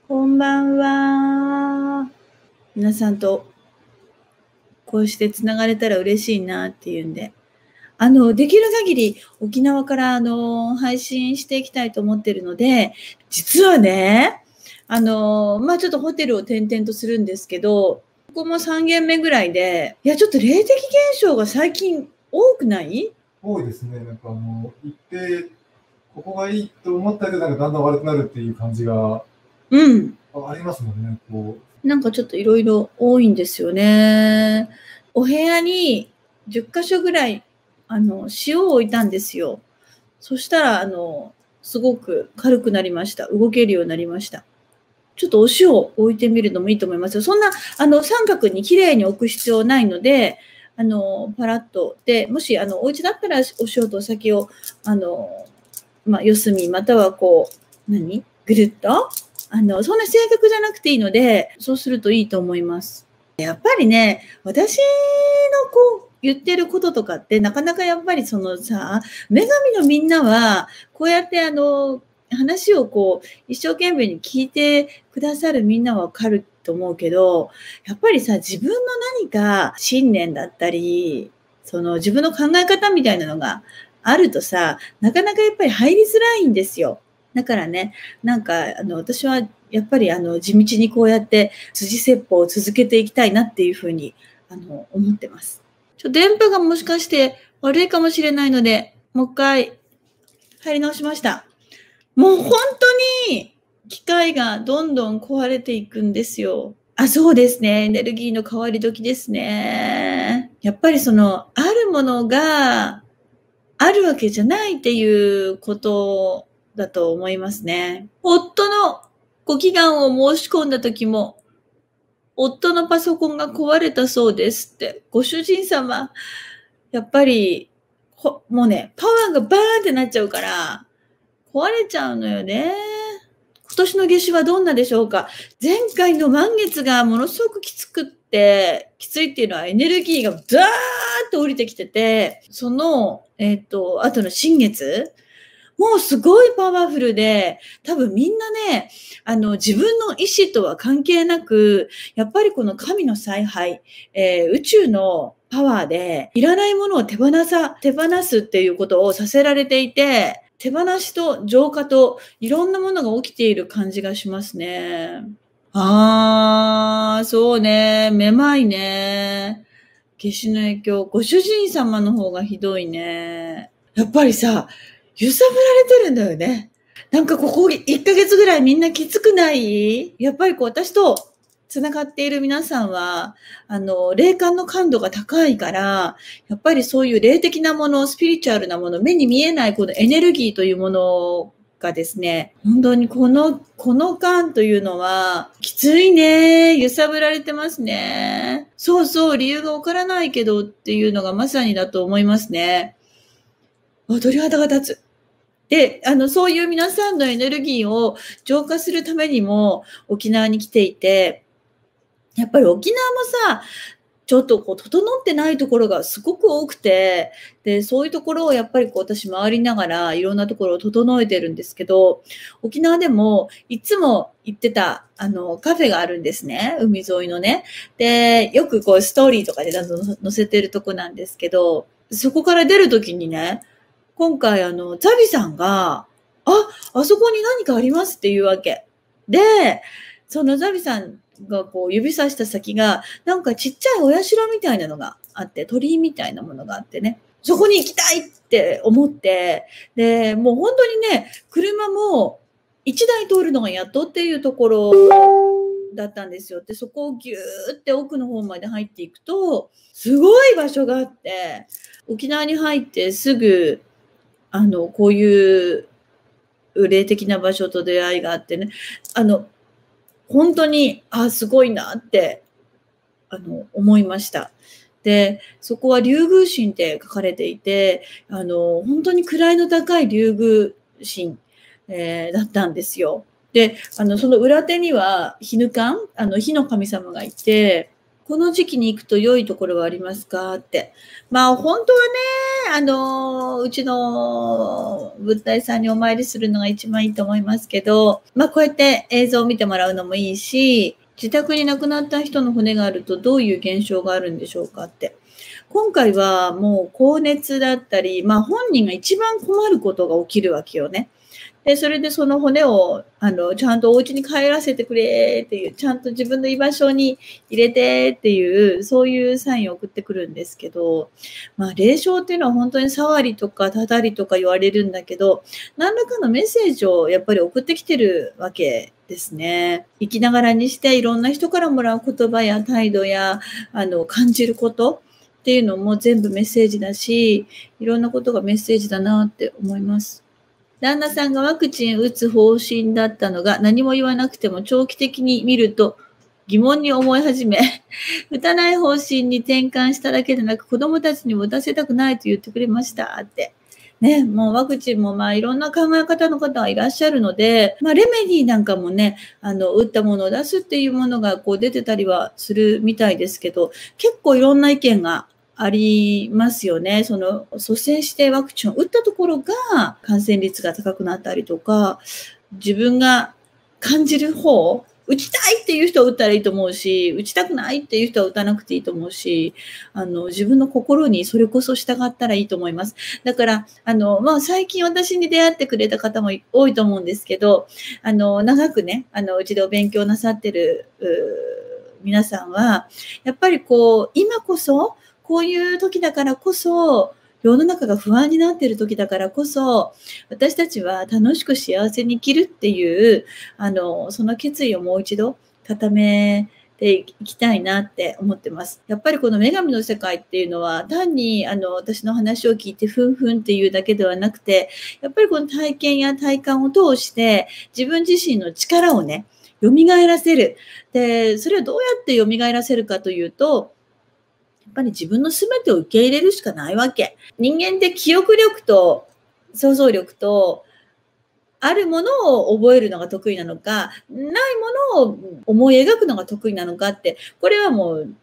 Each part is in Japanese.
こんばんは。皆さんとこうしてつながれたら嬉しいなっていうんで、できる限り沖縄から配信していきたいと思ってるので、実はね、ちょっとホテルを転々とするんですけど、ここも3軒目ぐらいで、いや、ちょっと霊的現象が最近多くない？多いですね。行って、ここがいいと思ったけど、だんだん悪くなるっていう感じが、ありますもんね、なんかちょっといろいろ多いんですよね。お部屋に10箇所ぐらい、塩を置いたんですよ。そしたら、すごく軽くなりました。動けるようになりました。ちょっとお塩を置いてみるのもいいと思いますよ。そんな、三角に綺麗に置く必要ないので、パラッと。で、もし、お家だったらお塩とお酒を、四隅、またはぐるっとそんな正確じゃなくていいので、そうするといいと思います。やっぱりね、私の言ってることとかって、なかなかやっぱりそのさ、女神のみんなは、こうやって話を一生懸命に聞いてくださるみんなはわかると思うけど、やっぱりさ、自分の何か信念だったり、その自分の考え方みたいなのがあるとさ、なかなかやっぱり入りづらいんですよ。だからね、私はやっぱり地道にこうやって辻説法を続けていきたいなっていうふうに思ってます。電波がもしかして悪いかもしれないので、もう一回入り直しました。もう本当に機械がどんどん壊れていくんですよ。そうですね。エネルギーの変わり時ですね。やっぱりあるものがあるわけじゃないっていうことだと思いますね。夫のご祈願を申し込んだ時も、夫のパソコンが壊れたそうですって、ご主人様、やっぱり、もうね、パワーがバーンってなっちゃうから、壊れちゃうのよね。今年の夏至はどんなでしょうか？前回の満月がものすごくきつくって、きついっていうのはエネルギーがザーッと降りてきてて、その、後の新月、もうすごいパワフルで、多分みんなね、自分の意志とは関係なく、やっぱりこの神の采配、宇宙のパワーで、いらないものを手放すっていうことをさせられていて、手放しと浄化といろんなものが起きている感じがしますね。そうね。めまいね。夏至の影響。ご主人様の方がひどいね。やっぱりさ、揺さぶられてるんだよね。なんかここ1ヶ月ぐらいみんなきつくない？やっぱり私と繋がっている皆さんは、霊感の感度が高いから、やっぱりそういう霊的なもの、スピリチュアルなもの、目に見えないこのエネルギーというものがですね、本当にこの間というのは、きついね。揺さぶられてますね。そうそう、理由がわからないけどっていうのがまさにだと思いますね。鳥肌が立つ。で、そういう皆さんのエネルギーを浄化するためにも沖縄に来ていて、やっぱり沖縄もさ、ちょっと整ってないところがすごく多くて、で、そういうところをやっぱり私回りながらいろんなところを整えてるんですけど、沖縄でもいつも行ってた、カフェがあるんですね。海沿いのね。で、よくストーリーとかで載せてるとこなんですけど、そこから出るときにね、今回ザビさんが、あそこに何かありますっていうわけ。で、そのザビさんが指さした先が、なんかちっちゃいお社みたいなのがあって、鳥居みたいなものがあってね、そこに行きたいって思って、で、もう本当にね、車も1台通るのがやっとっていうところだったんですよ。で、そこをギューって奥の方まで入っていくと、すごい場所があって、沖縄に入ってすぐ、こういう霊的な場所と出会いがあってね、本当に、すごいなって、思いました。で、そこは竜宮神って書かれていて、本当に位の高い竜宮神、だったんですよ。で、その裏手には、火ぬかん火の神様がいて、この時期に行くと良いところはありますかって。本当はね、うちの物体さんにお参りするのが一番いいと思いますけど、こうやって映像を見てもらうのもいいし、自宅に亡くなった人の骨があるとどういう現象があるんでしょうかって。今回はもう高熱だったり、本人が一番困ることが起きるわけよね。で、それでその骨を、ちゃんとお家に帰らせてくれっていう、ちゃんと自分の居場所に入れてっていう、そういうサインを送ってくるんですけど、霊障っていうのは本当に触りとかたたりとか言われるんだけど、何らかのメッセージをやっぱり送ってきてるわけですね。生きながらにしていろんな人からもらう言葉や態度や、感じることっていうのも全部メッセージだし、いろんなことがメッセージだなって思います。旦那さんがワクチン打つ方針だったのが何も言わなくても長期的に見ると疑問に思い始め、打たない方針に転換しただけでなく子供たちにも打たせたくないと言ってくれましたって。ね、もうワクチンもいろんな考え方の方がいらっしゃるので、レメディなんかもね、打ったものを出すっていうものが出てたりはするみたいですけど、結構いろんな意見がありますよね。蘇生してワクチンを打ったところが感染率が高くなったりとか、自分が感じる方、打ちたいっていう人は打ったらいいと思うし、打ちたくないっていう人は打たなくていいと思うし、自分の心にそれこそ従ったらいいと思います。だから、最近私に出会ってくれた方も多いと思うんですけど、長くね、うちでお勉強なさってる皆さんは、やっぱり今こそ、こういう時だからこそ、世の中が不安になっている時だからこそ、私たちは楽しく幸せに生きるっていう、その決意をもう一度固めていきたいなって思ってます。やっぱりこの女神の世界っていうのは、単に私の話を聞いてふんふんっていうだけではなくて、やっぱりこの体験や体感を通して、自分自身の力をね、蘇らせる。で、それをどうやって蘇らせるかというと、やっぱり自分の全てを受け入れるしかないわけ。人間って記憶力と想像力と、あるものを覚えるのが得意なのか、ないものを思い描くのが得意なのかって、これはもう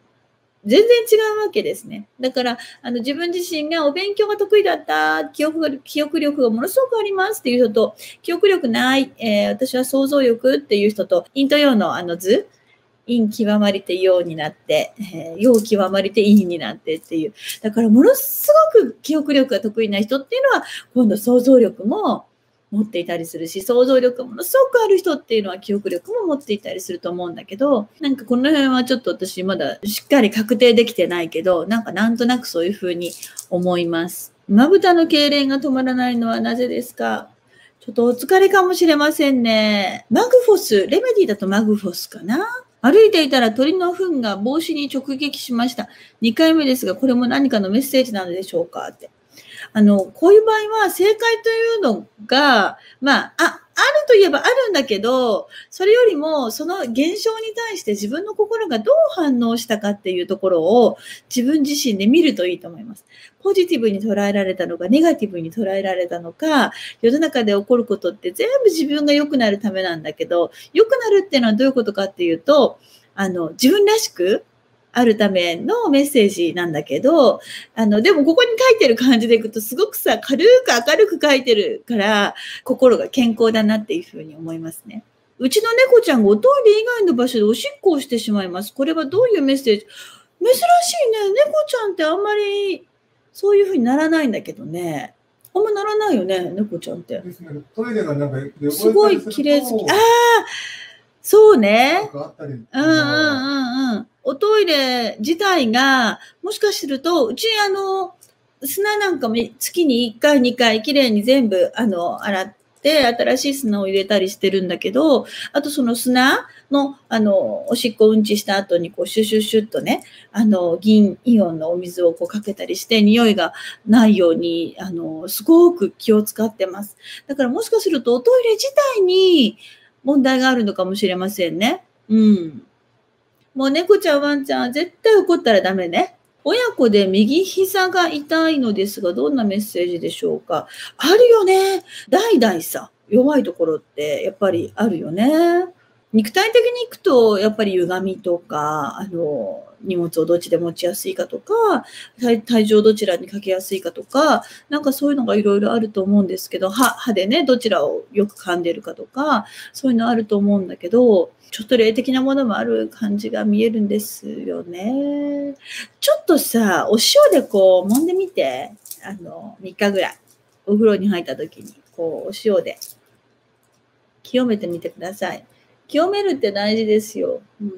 全然違うわけですね。だから、自分自身がお勉強が得意だった、記憶力がものすごくありますっていう人と、記憶力ない、私は想像力っていう人と、陰と陽の図、陰極まりて陽になって、陽極まりて陰になってっていう。だからものすごく記憶力が得意な人っていうのは、今度想像力も持っていたりするし、想像力がものすごくある人っていうのは記憶力も持っていたりすると思うんだけど、なんかこの辺はちょっと私まだしっかり確定できてないけど、なんとなくそういうふうに思います。まぶたの痙攣が止まらないのはなぜですか？ちょっとお疲れかもしれませんね。マグフォス、レメディだとマグフォスかな。歩いていたら鳥の糞が帽子に直撃しました。2回目ですが、これも何かのメッセージなのでしょうかって。こういう場合は正解というのが、あるといえばあるんだけど、それよりもその現象に対して自分の心がどう反応したかっていうところを自分自身で見るといいと思います。ポジティブに捉えられたのか、ネガティブに捉えられたのか、世の中で起こることって全部自分が良くなるためなんだけど、良くなるっていうのはどういうことかっていうと、自分らしくあるためのメッセージなんだけど、でもここに書いてる感じでいくとすごく軽く明るく書いてるから、心が健康だなっていうふうに思いますね。うちの猫ちゃんがおトイレ以外の場所でおしっこをしてしまいます。これはどういうメッセージ？珍しいね。猫ちゃんってあんまりそういうふうにならないんだけどね。あんまならないよね、猫ちゃんって。トイレがすごい綺麗好き。そうね。おトイレ自体が、もしかすると、うち砂なんかも月に1回、2回、きれいに全部、洗って、新しい砂を入れたりしてるんだけど、あとその砂の、おしっこうんちした後に、シュシュシュッとね、銀イオンのお水をかけたりして、匂いがないように、すごく気を使ってます。だからもしかすると、おトイレ自体に、問題があるのかもしれませんね。もう猫ちゃんワンちゃんは絶対怒ったらダメね。親子で右膝が痛いのですが、どんなメッセージでしょうか？あるよね。代々さ、弱いところってやっぱりあるよね。肉体的にいくと、やっぱり歪みとか、荷物をどっちで持ちやすいかとか、体重をどちらにかけやすいかとか、なんかそういうのがいろいろあると思うんですけど、歯でね、どちらをよく噛んでるかとか、そういうのあると思うんだけど、ちょっと霊的なものもある感じが見えるんですよね。ちょっとさ、お塩でこう揉んでみて、3日ぐらい。お風呂に入った時に、こう、お塩で清めてみてください。清めるって大事ですよ。うん。